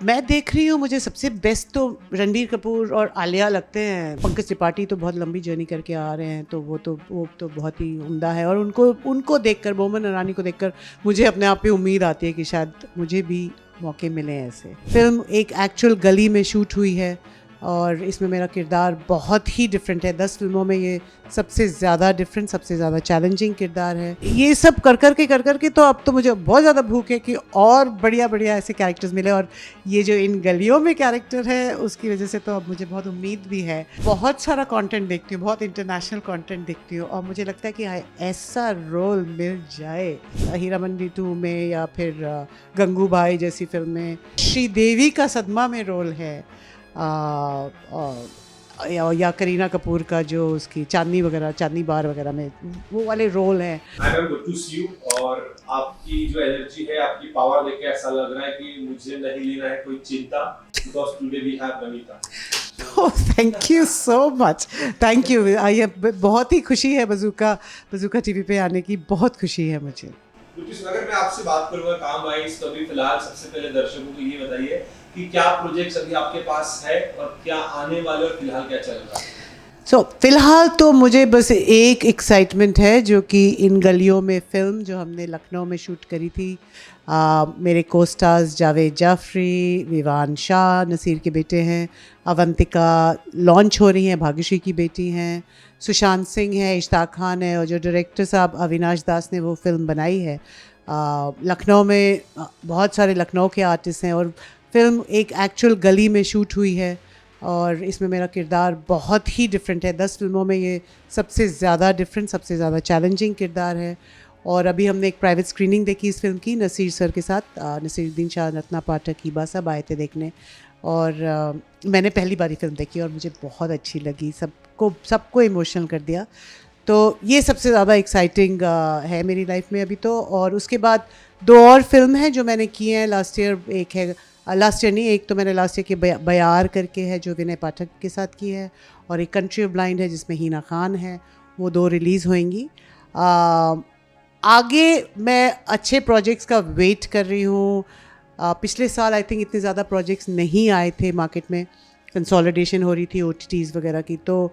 मैं देख रही हूँ, मुझे सबसे बेस्ट तो रणबीर कपूर और आलिया लगते हैं। पंकज त्रिपाठी तो बहुत लंबी जर्नी करके आ रहे हैं, तो वो तो बहुत ही उम्दा है। और उनको उनको देखकर, बोमन ईरानी को देखकर मुझे अपने आप पे उम्मीद आती है कि शायद मुझे भी मौके मिले ऐसे। फिल्म एक एक्चुअल गली में शूट हुई है और इसमें मेरा किरदार बहुत ही डिफरेंट है। 10 फिल्मों में ये सबसे ज़्यादा डिफरेंट, सबसे ज़्यादा चैलेंजिंग किरदार है। ये सब कर के तो अब तो मुझे बहुत ज़्यादा भूख है कि और बढ़िया बढ़िया ऐसे कैरेक्टर्स मिले। और ये जो इन गलियों में कैरेक्टर है उसकी वजह से तो अब मुझे बहुत उम्मीद भी है। बहुत सारा कंटेंट देखती हूँ, बहुत इंटरनेशनल कंटेंट देखती हूँ और मुझे लगता है कि ऐसा रोल मिल जाए हीरामंडी 2 में या फिर गंगूबाई जैसी फिल्म में। श्रीदेवी का सदमा में रोल है, या करीना कपूर का जो उसकी चांदनी वगैरह, चांदनी बार वगैरह में वो वाले रोल हैं। I am good to see you. और आपकी जो एनर्जी है, आपकी पावर देख के ऐसा लग रहा है कि मुझे नहीं लेना है कोई चिंता, because today we have Banita. Thank you so much, thank you. ये बहुत ही खुशी है बज़ूका टीवी पे आने की, बहुत खुशी है मुझे। अगर मैं आपसे बात करूंगा काम वाइज, तो अभी फिलहाल सबसे पहले दर्शकों को ये बताइए कि क्या प्रोजेक्ट्स अभी आपके पास है और क्या आने वाले और फिलहाल क्या चल रहा है। फ़िलहाल तो मुझे बस एक एक्साइटमेंट है, जो कि इन गलियों में फ़िल्म जो हमने लखनऊ में शूट करी थी। मेरे को स्टार्स जावेद जाफ़री, विवान शाह नसीर के बेटे हैं, अवंतिका लॉन्च हो रही हैं, भाग्यश्री की बेटी हैं, सुशांत सिंह है, इश्ताक खान है, और जो डायरेक्टर साहब अविनाश दास ने वो फ़िल्म बनाई है। लखनऊ में बहुत सारे लखनऊ के आर्टिस्ट हैं और फ़िल्म एक एक्चुअल गली में शूट हुई है और इसमें मेरा किरदार बहुत ही डिफरेंट है। 10 फिल्मों में ये सबसे ज़्यादा डिफरेंट, सबसे ज़्यादा चैलेंजिंग किरदार है। और अभी हमने एक प्राइवेट स्क्रीनिंग देखी इस फिल्म की नसीर सर के साथ। नसीरुद्दीन शाह, रत्ना पाठक, हीबा सब आए थे देखने और मैंने पहली बार फिल्म देखी और मुझे बहुत अच्छी लगी। सबको इमोशनल कर दिया। तो ये सबसे ज़्यादा एक्साइटिंग है मेरी लाइफ में अभी तो। और उसके बाद 2 और फिल्म हैं जो मैंने की हैं लास्ट ईयर। एक है लास्ट ईयर नहीं, एक तो मैंने लास्ट ईयर की बयार करके है जो विनय पाठक के साथ की है, और एक कंट्री ऑफ ब्लाइंड है जिसमें हीना खान है। वो 2 रिलीज़ होएंगी। आगे मैं अच्छे प्रोजेक्ट्स का वेट कर रही हूँ। पिछले साल आई थिंक इतने ज़्यादा प्रोजेक्ट्स नहीं आए थे मार्केट में, कंसोलिडेशन हो रही थी OTTs वगैरह की। तो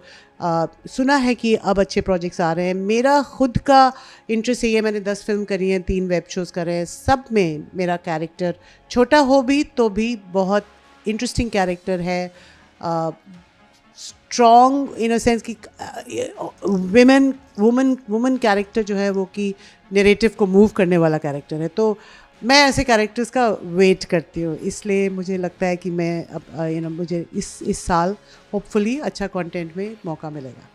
सुना है कि अब अच्छे प्रोजेक्ट्स आ रहे हैं। मेरा खुद का इंटरेस्ट ये है, मैंने 10 फिल्म करी हैं, 3 वेब शोज़ करे हैं, सब में मेरा कैरेक्टर छोटा हो भी तो भी बहुत इंटरेस्टिंग कैरेक्टर है। स्ट्रॉन्ग इन अ सेंस कि वुमन कैरेक्टर जो है वो कि नैरेटिव को मूव करने वाला कैरेक्टर है। तो मैं ऐसे कैरेक्टर्स का वेट करती हूँ, इसलिए मुझे लगता है कि मैं अब मुझे इस साल होपफुली अच्छा कंटेंट में मौका मिलेगा।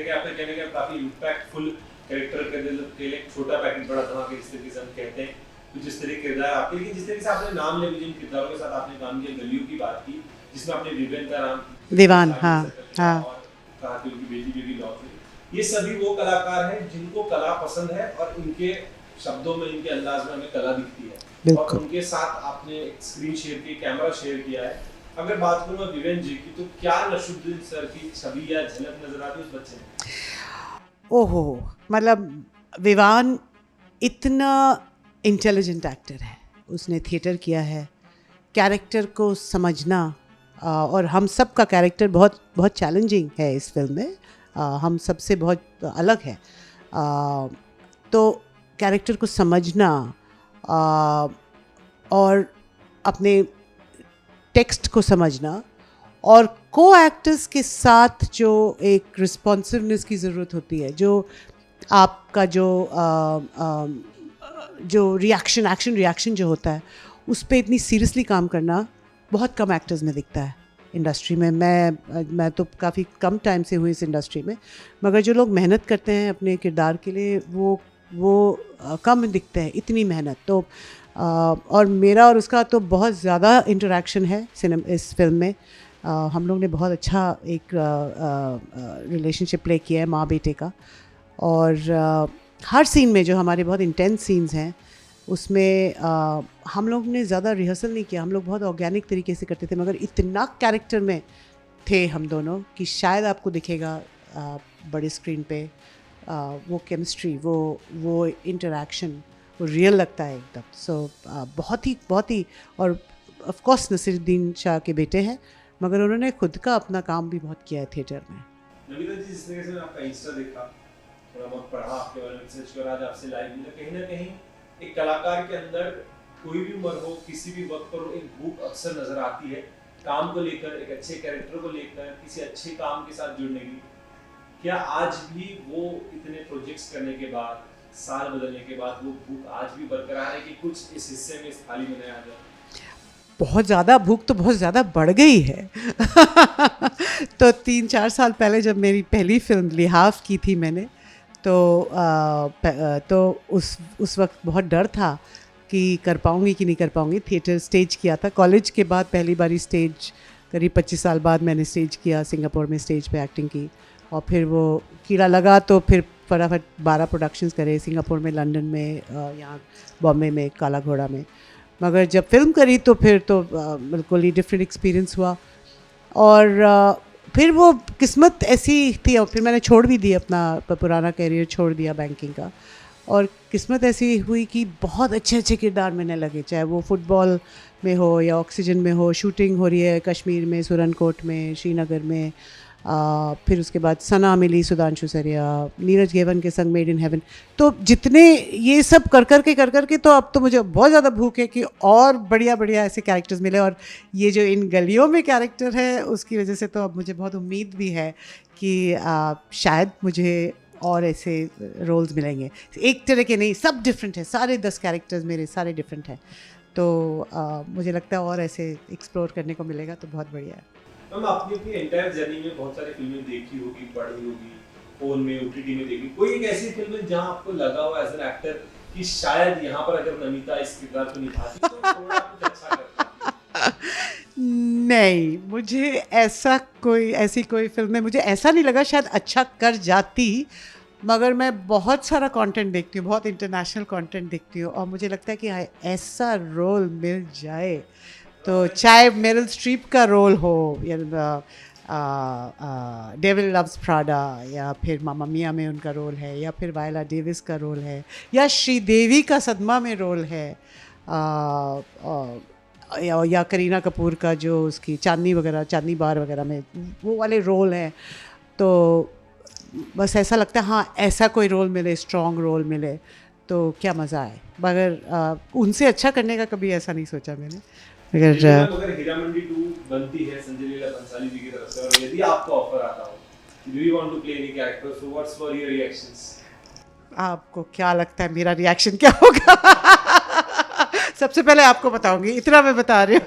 आपने कहने का काफी इंपैक्टफुल कैरेक्टर के लिए छोटा पैकेट बड़ा धमाके जिस तरीके से हम कहते हैं, तो जिस तरह किरदार आपके, लेकिन जिस तरीके से आपने नाम ले, जिन किरदारों के साथ आपने काम किया, गलियों की बात की जिसमें आपने विवेन का नाम दीवान, हाँ हाँ, और कहा कि उनकी बेटी भी लॉन्च हुई। ये सभी वो कलाकार हैं जिनको कला पसंद है और इनके शब्दों में, इनके अंदाज में हमें कला दिखती है और उनके साथ आपने एक स्क्रीन शेयर की, कैमरा शेयर किया है। अगर बात करूँ मैं विवेन जी की, तो क्या नशरुद्दीन सर की छवि या झलक नजर आती है उस बच्चे में? ओहो, मतलब विवान इतना इंटेलिजेंट एक्टर है, उसने थिएटर किया है। कैरेक्टर को समझना, और हम सब का कैरेक्टर बहुत बहुत चैलेंजिंग है इस फिल्म में, हम सबसे बहुत अलग है। तो कैरेक्टर को समझना और अपने टेक्स्ट को समझना और को एक्टर्स के साथ जो एक रिस्पॉन्सिवनेस की ज़रूरत होती है, जो आपका जो एक्शन रिएक्शन जो होता है उस पर इतनी सीरियसली काम करना बहुत कम एक्टर्स में दिखता है इंडस्ट्री में। मैं तो काफ़ी कम टाइम से हुई इस इंडस्ट्री में, मगर जो लोग मेहनत करते हैं अपने किरदार के लिए वो कम दिखते हैं इतनी मेहनत। तो और मेरा और उसका तो बहुत ज़्यादा इंटरेक्शन है इस फिल्म में। हम लोग ने बहुत अच्छा एक रिलेशनशिप प्ले किया है माँ बेटे का। और हर सीन में जो हमारे बहुत इंटेंस सीन्स हैं उसमें हम लोग ने ज़्यादा रिहर्सल नहीं किया, हम लोग बहुत ऑर्गेनिक तरीके से करते थे, मगर इतना कैरेक्टर में थे हम दोनों कि शायद आपको दिखेगा बड़े स्क्रीन पे वो केमिस्ट्री, वो इंटरेक्शन वो रियल लगता है एकदम। सो बहुत ही और ऑफ कोर्स नसीरुद्दीन शाह के बेटे हैं, मगर उन्होंने खुद का अपना काम भी बहुत किया है थिएटर में। नमिता जी, जिस तरीके से मैंने आपका इंस्टा देखा, थोड़ा बहुत पढ़ा आपके बारे में, रिसर्च करा, आज आपसे लाइव मिला, कहीं ना कहीं एक कलाकार के अंदर कोई भी उम्र हो, किसी भी वक्त पर एक भूख अक्सर नजर आती है काम को लेकर, एक अच्छे कैरेक्टर को लेकर, किसी अच्छे काम के साथ जुड़ने की। क्या आज भी वो इतने प्रोजेक्ट्स करने के बाद, साल बदलने के बाद, वो भूख आज भी बरकरार है कि कुछ इस हिस्से में, इस थाली में नया आ जाए? बहुत ज़्यादा भूख तो बहुत ज़्यादा बढ़ गई है। तो 3-4 साल पहले जब मेरी पहली फिल्म लिहाफ की थी मैंने, तो उस वक्त बहुत डर था कि कर पाऊँगी कि नहीं कर पाऊँगी। थिएटर स्टेज किया था कॉलेज के बाद, पहली बारी स्टेज करीब 25 साल बाद मैंने स्टेज किया, सिंगापुर में स्टेज पे एक्टिंग की, और फिर वो कीड़ा लगा तो फिर फटाफट 12 प्रोडक्शंस करे, सिंगापुर में, लंदन में, यहाँ बॉम्बे में, काला घोड़ा में। मगर जब फिल्म करी तो फिर तो बिल्कुल ही डिफरेंट एक्सपीरियंस हुआ, और फिर वो किस्मत ऐसी थी, और फिर मैंने छोड़ भी दी अपना पुराना कैरियर, छोड़ दिया बैंकिंग का, और किस्मत ऐसी हुई कि बहुत अच्छे अच्छे किरदार मैंने लगे, चाहे वो फुटबॉल में हो या ऑक्सीजन में हो। शूटिंग हो रही है कश्मीर में, सुरनकोट में, श्रीनगर में, फिर उसके बाद सना मिली सुधांशु सरिया, नीरज गेवन के संग मेड इन हेवन। तो जितने ये सब कर कर के तो अब तो मुझे बहुत ज़्यादा भूख है कि और बढ़िया बढ़िया ऐसे कैरेक्टर्स मिले, और ये जो इन गलियों में कैरेक्टर है उसकी वजह से तो अब मुझे बहुत उम्मीद भी है कि शायद मुझे और ऐसे रोल्स मिलेंगे। एक तरह के नहीं, सब डिफरेंट है, सारे 10 कैरेक्टर्स मेरे सारे डिफरेंट हैं, तो मुझे लगता है और ऐसे एक्सप्लोर करने को मिलेगा तो बहुत बढ़िया है। मैम, आपने अपनी एंटायर जर्नी में बहुत सारी फिल्में देखी होगी, पढ़ी होगी, फोन में, ओटीटी में देखी, कोई एक ऐसी फिल्म है जहां आपको लगा हो एज एन एक्टर कि शायद यहाँ पर अगर नमिता इस किरदार को निभाती तो थोड़ा कुछ अच्छा करती? नहीं, मुझे ऐसी कोई फिल्म में मुझे ऐसा नहीं लगा शायद अच्छा कर जाती, मगर मैं बहुत सारा कंटेंट देखती हूँ, बहुत इंटरनेशनल कंटेंट देखती हूँ, और मुझे लगता है कि ऐसा रोल मिल जाए, तो चाहे मेरिल स्ट्रीप का रोल हो या डेविल लव्स प्राडा, या फिर मामा मिया में उनका रोल है, या फिर वायला डेविस का रोल है, या श्रीदेवी का सदमा में रोल है, या करीना कपूर का जो उसकी चांदनी बार वगैरह में वो वाले रोल हैं, तो बस ऐसा लगता है हाँ ऐसा कोई रोल मिले, स्ट्रॉन्ग रोल मिले तो क्या मज़ा आए। मगर उनसे अच्छा करने का कभी ऐसा नहीं सोचा मैंने। अगर हीरामंडी 2 बनती है संजय लीला भंसाली जी की तरफ से, और यदि आपको ऑफर आता हो, do you want to play any character, so what's were your reactions? आपको क्या लगता है मेरा रिएक्शन क्या होगा? सबसे पहले आपको बताऊंगी, इतना मैं बता रही हूँ।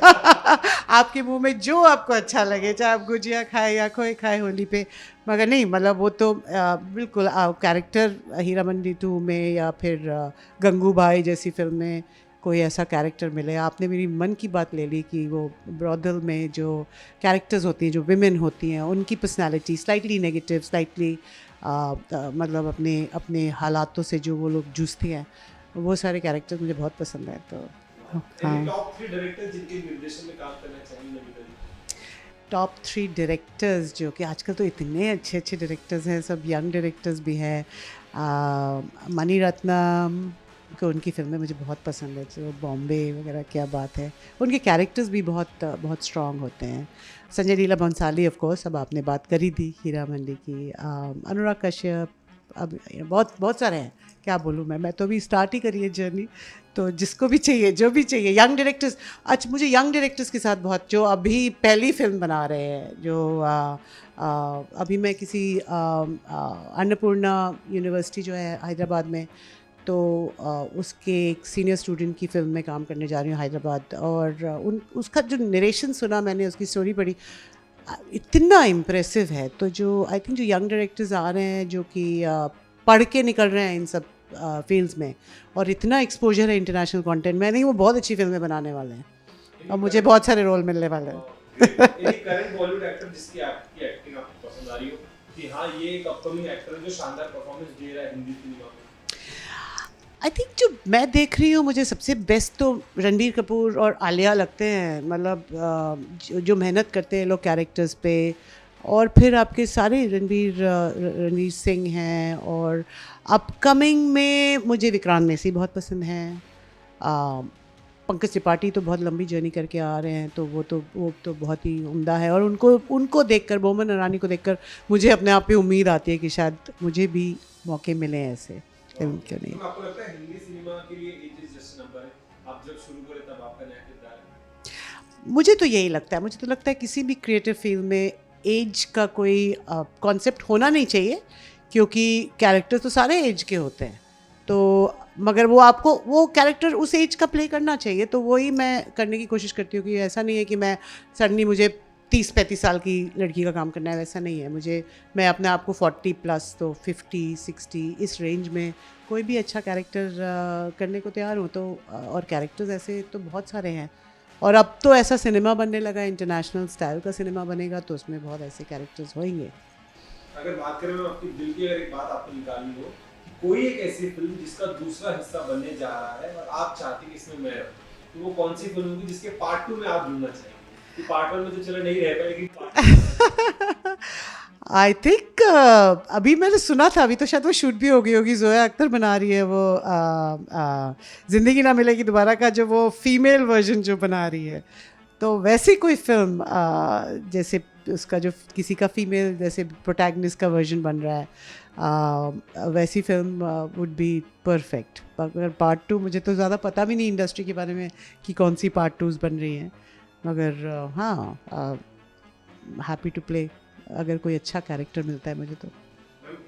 आपके मुंह में जो आपको अच्छा लगे, चाहे आप गुजिया खाए या खोए खाए होली पे, मगर नहीं, मतलब वो तो बिल्कुल कैरेक्टर हीरामंडी 2 में या फिर गंगूबाई जैसी फिल्म में कोई ऐसा कैरेक्टर मिले। आपने मेरी मन की बात ले ली कि वो ब्रॉदल में जो कैरेक्टर्स होती हैं, जो विमेन होती हैं, उनकी पर्सनालिटी स्लाइटली नेगेटिव, स्लाइटली मतलब अपने हालातों से जो वो लोग जूझती हैं, वो सारे कैरेक्टर मुझे बहुत पसंद है। तो हाँ, टॉप 3 डायरेक्टर जिनके निर्देशन में काम करना चाहिए नमिता जी? टॉप 3 डायरेक्टर्स जो कि आजकल तो इतने अच्छे अच्छे डायरेक्टर्स हैं, सब यंग डायरेक्टर्स भी हैं। मणि रत्नम को, उनकी फिल्में मुझे बहुत पसंद है, जो बॉम्बे वगैरह, क्या बात है, उनके कैरेक्टर्स भी बहुत स्ट्रॉन्ग होते हैं। संजय लीला भंसाली ऑफ कोर्स, अब आपने बात करी थी हीरामंडी की। अनुराग कश्यप, अब बहुत सारे हैं, क्या बोलूँ मैं तो अभी स्टार्ट ही करी है जर्नी, तो जिसको भी चाहिए, जो भी चाहिए यंग डायरेक्टर्स। अच्छा, मुझे यंग डायरेक्टर्स के साथ बहुत, जो अभी पहली फिल्म बना रहे हैं, जो अभी मैं किसी अन्नपूर्णा यूनिवर्सिटी जो है हैदराबाद में, तो उसके एक सीनियर स्टूडेंट की फ़िल्म में काम करने जा रही हूँ हैदराबाद, और उसका जो नरेशन सुना मैंने, उसकी स्टोरी पढ़ी, इतना इम्प्रेसिव है। तो जो आई थिंक जो यंग डायरेक्टर्स आ रहे हैं, जो कि पढ़ के निकल रहे हैं इन सब फील्ड्स में, और इतना एक्सपोजर है इंटरनेशनल कंटेंट में, नहीं वो बहुत अच्छी फिल्में बनाने वाले हैं, और मुझे बहुत सारे रोल मिलने वाले हैं। एक करंट बॉलीवुड एक्टर जिसकी आपकी एक्टिंग आपको पसंद आ रही हो कि हाँ ये एक अपकमिंग एक्टर है जो शानदार परफॉर्मेंस दे रहा है हिंदी सिनेमा में? आई थिंक जो मैं देख रही हूँ, मुझे सबसे बेस्ट तो रणबीर कपूर और आलिया लगते हैं। मतलब जो मेहनत करते हैं लोग कैरेक्टर्स पे, और फिर आपके सारे रणवीर सिंह हैं, और अपकमिंग में मुझे विक्रांत मैसी बहुत पसंद हैं। पंकज त्रिपाठी तो बहुत लंबी जर्नी करके आ रहे हैं, तो वो तो बहुत ही उम्दा है। और उनको देखकर, बोमन ईरानी को देखकर मुझे अपने आप पे उम्मीद आती है कि शायद मुझे भी मौके मिले ऐसे फिल्म, क्यों नहीं। तो आपको लगता है हिंदी सिनेमा के लिए एज इज जस्ट नंबर है? आप जब शुरू करे तब आपका नया किरदार है? मुझे तो यही लगता है, मुझे तो लगता है किसी भी क्रिएटिव फील्ड में एज का कोई कॉन्सेप्ट होना नहीं चाहिए, क्योंकि कैरेक्टर तो सारे एज के होते हैं। तो मगर वो आपको वो कैरेक्टर उस एज का प्ले करना चाहिए, तो वही मैं करने की कोशिश करती हूँ कि ऐसा नहीं है कि मैं सडनली मुझे 30-35 साल की लड़की का काम करना है, वैसा नहीं है। मैं अपने आप को 40+ तो 50-60 इस रेंज में कोई भी अच्छा कैरेक्टर करने को तैयार हूँ। तो और कैरेक्टर्स ऐसे तो बहुत सारे हैं, और अब तो ऐसा सिनेमा बनने लगा, इंटरनेशनल स्टाइल का सिनेमा बनेगा, तो उसमें बहुत ऐसे कैरेक्टर्स होंगे। अगर बात करें, मैं आपकी दिल की अगर एक बात आपको निकालनी हो, कोई एक ऐसी फिल्म जिसका दूसरा हिस्सा बनने जा रहा है और आप चाहते हैं कि इसमें मैं रहूं, तो वो कौन सी फिल्म होगी जिसके पार्ट 2 में आप जुड़ना चाहेंगे? कि पार्ट 1 में तो चलो नहीं रह पाए, लेकिन पार्ट आई थिंक अभी मैंने सुना था, अभी तो शायद वो शूट भी हो गई होगी, जोया अख्तर बना रही है वो ज़िंदगी ना मिलेगी दोबारा का जो वो फीमेल वर्जन जो बना रही है। तो वैसी कोई फिल्म जैसे उसका जो किसी का फीमेल जैसे प्रोटैगनिस्ट का वर्जन बन रहा है, वैसी फिल्म वुड बी परफेक्ट। अगर पार्ट 2, मुझे तो ज़्यादा पता भी नहीं इंडस्ट्री के बारे में कि कौन सी पार्ट 2s बन रही हैं, मगर हाँ, हैप्पी टू प्ले अगर कोई अच्छा कैरेक्टर मिलता है मुझे तो।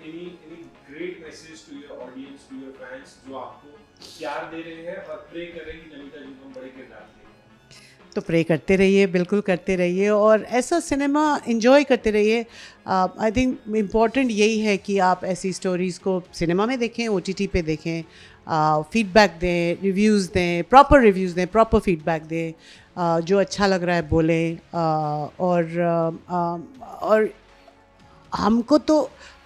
any great message to your audience, to your fans जो आपको प्यार दे रहे हैं और प्रे कर रहे हैं कि नमिता जी को हम बड़े किरदार दें? तो प्रे करते रहिए, बिल्कुल करते रहिए, और ऐसा सिनेमा एंजॉय करते रहिए। आई थिंक इम्पॉर्टेंट यही है कि आप ऐसी स्टोरीज़ को सिनेमा में देखें, OTT पे देखें, फीडबैक दें, रिव्यूज़ दें, प्रॉपर रिव्यूज़ दें, प्रॉपर फीडबैक दें, जो अच्छा लग रहा है बोलें। और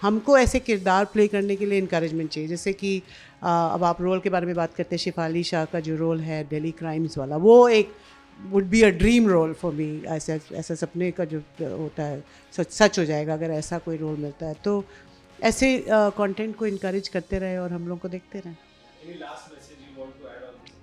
हमको ऐसे किरदार प्ले करने के लिए इनकरेजमेंट चाहिए। जैसे कि अब आप रोल के बारे में बात करते हैं, शिफाली शाह का जो रोल है दिल्ली क्राइम्स वाला, वो एक would be a dream role for me. ऐसा सपने का जो होता है सच हो जाएगा अगर ऐसा कोई रोल मिलता है। तो ऐसे कंटेंट को इनकरेज करते रहे और हम लोग को देखते रहें। Any last message you want to add on this?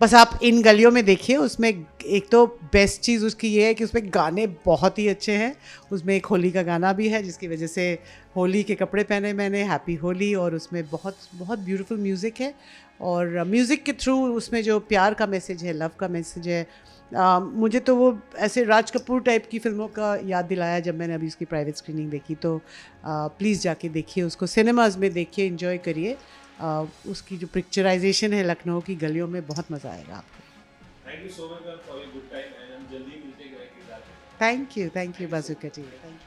बस आप इन गलियों में देखिए, उसमें एक तो बेस्ट चीज़ उसकी ये है कि उसमें गाने बहुत ही अच्छे हैं। उसमें एक होली का गाना भी है जिसकी वजह से होली के कपड़े पहने मैंने, हैप्पी होली, और उसमें बहुत बहुत ब्यूटीफुल म्यूज़िक है। और म्यूज़िक के थ्रू उसमें जो प्यार का मैसेज है, लव का मैसेज है, मुझे तो वो ऐसे राज कपूर टाइप की फ़िल्मों का याद दिलाया जब मैंने अभी उसकी प्राइवेट स्क्रीनिंग देखी। तो प्लीज़ जाके देखिए उसको, सिनेमाज़ में देखिए, एंजॉय करिए। उसकी जो पिक्चराइजेशन है लखनऊ की गलियों में, बहुत मज़ा आएगा आपको। Thank you so much for your good time and हम जल्दी मिलते हैं किरदार में। Thank you Bajuka ji, thank you.